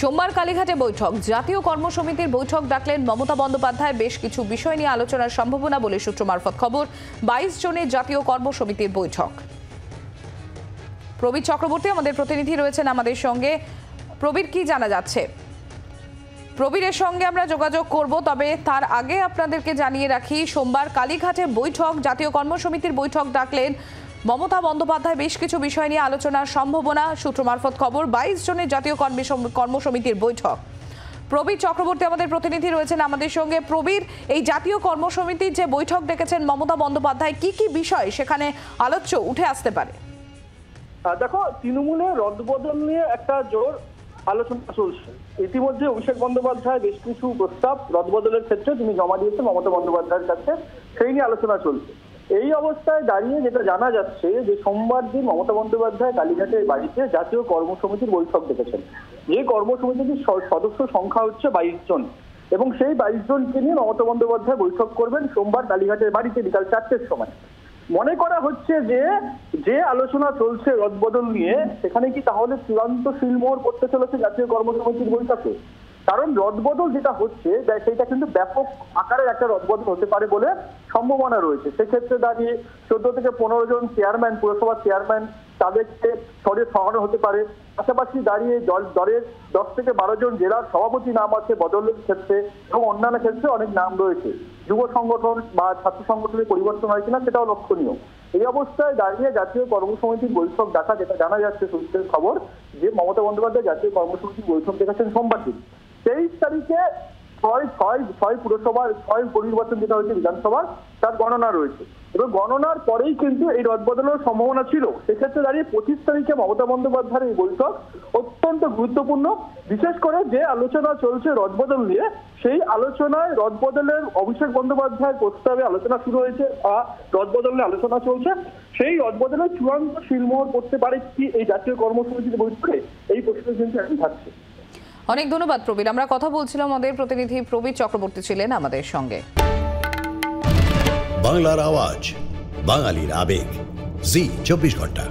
সোমবার কালীঘাটে বৈঠক, জাতীয় কর্মসমিতির বৈঠক ডাকলেন মমতা বন্দ্যোপাধ্যায়। বেশ কিছু বিষয় নিয়ে আলোচনার সম্ভাবনা বলে সূত্র মারফত খবর। 22 জনের জাতীয় কর্মসমিতির বৈঠক। প্রবীর চক্রবর্তী আমাদের প্রতিনিধি রয়েছেন আমাদের সঙ্গে। প্রবীর, কি জানা যাচ্ছে? প্রবীরের সঙ্গে আমরা যোগাযোগ করব, তবে তার আগে আপনাদেরকে জানিয়ে রাখি, সোমবার কালীঘাটে বৈঠক, জাতীয় কর্মসমিতির বৈঠক ডাকলেন মমতা বন্দ্যোপাধ্যায়। বেশ কিছু বিষয় নিয়ে আলোচনার সম্ভাবনা, সূত্র মারফত খবর। 22 জনের জাতীয় কর্মসমিতির বৈঠক। প্রবীর চক্রবর্তী আমাদের প্রতিনিধি রয়েছেন আমাদের সঙ্গে। প্রবীর, এই জাতীয় কর্মসমিতির যে বৈঠক ডেকেছেন মমতা বন্দ্যোপাধ্যায়, কি কি বিষয় সেখানে আলোচ্য উঠে আসতে পারে? দেখো, তৃণমূলে রদবদল নিয়ে একটা জোর আলোচনা চলছে। ইতিমধ্যে অভিষেক বন্দ্যোপাধ্যায় বেশ কিছু প্রস্তাব রদবদলের ক্ষেত্রে তিনি জমা দিয়েছেন মমতা বন্দ্যোপাধ্যায়ের কাছে, সেই নিয়ে আলোচনা চলছে। এই অবস্থায় দাঁড়িয়ে যেটা জানা যাচ্ছে যে সোমবার দিন মমতা বন্দ্যোপাধ্যায় কালীঘাটের বাড়িতে জাতীয় কর্মসমিতির বৈঠক ডেকেছেন। এই কর্মসমিতির সদস্য সংখ্যা হচ্ছে 22 জন, এবং সেই 22 জনকে নিয়ে মমতা বন্দ্যোপাধ্যায় বৈঠক করবেন সোমবার কালীঘাটের বাড়িতে বিকাল 4টের সময়। মনে করা হচ্ছে যে আলোচনা চলছে রদবদল নিয়ে, সেখানে কি তাহলে চূড়ান্ত শিলমোহর করতে চলেছে জাতীয় কর্মসমিতির বৈঠকে? কারণ রদবদল যেটা হচ্ছে সেটা কিন্তু ব্যাপক আকারের একটা রদবদল হতে পারে বলে সম্ভাবনা রয়েছে। সেক্ষেত্রে দাঁড়িয়ে 14 থেকে 15 জন চেয়ারম্যান, পুরসভার চেয়ারম্যান, তাদেরকে সরে সরানো হতে পারে। পাশাপাশি দাঁড়িয়ে দলের 10 থেকে 12 জন জেলার সভাপতি নাম আছে বদলের ক্ষেত্রে, এবং অন্যান্য ক্ষেত্রে অনেক নাম রয়েছে। যুব সংগঠন বা ছাত্র সংগঠনের পরিবর্তন হয় কিনা সেটাও লক্ষণীয়। এই অবস্থায় দাঁড়িয়ে জাতীয় কর্মসমিতির বৈঠক ডাকা, যেটা জানা যাচ্ছে সূত্রের খবর, যে মমতা বন্দ্যোপাধ্যায় জাতীয় কর্মসমিতির বৈঠক ডেকেছেন সোমবার দিন। 23 তারিখে ছয় পুরসভার 6 পরিবর্তন যেটা হয়েছে বিধানসভার, তার গণনা রয়েছে, এবং গণনার পরেই কিন্তু এই রদবদলের সম্ভাবনা ছিল। সেক্ষেত্রে দাঁড়িয়ে 25 তারিখে মমতা বন্দ্যোপাধ্যায়ের এই বৈঠক অত্যন্ত গুরুত্বপূর্ণ। বিশেষ করে যে আলোচনা চলছে রদবদল নিয়ে, সেই আলোচনায় রদবদলের অভিষেক বন্দ্যোপাধ্যায়ের প্রস্তাবে আলোচনা শুরু হয়েছে বা রদবদল নিয়ে আলোচনা চলছে। সেই রদবদলের চূড়ান্ত শিলমোহর করতে পারে কি এই জাতীয় কর্মসমিতির বৈঠকে, এই প্রশ্ন কিন্তু এখন থাকছে। অনেক ধন্যবাদ প্রবীর। আমরা কথা বলছিলাম, আমাদের প্রতিনিধি প্রবীর চক্রবর্তী ছিলেন আমাদের সঙ্গে। বাংলার আওয়াজ, বাঙালির আবেগ, জি 24 ঘন্টা।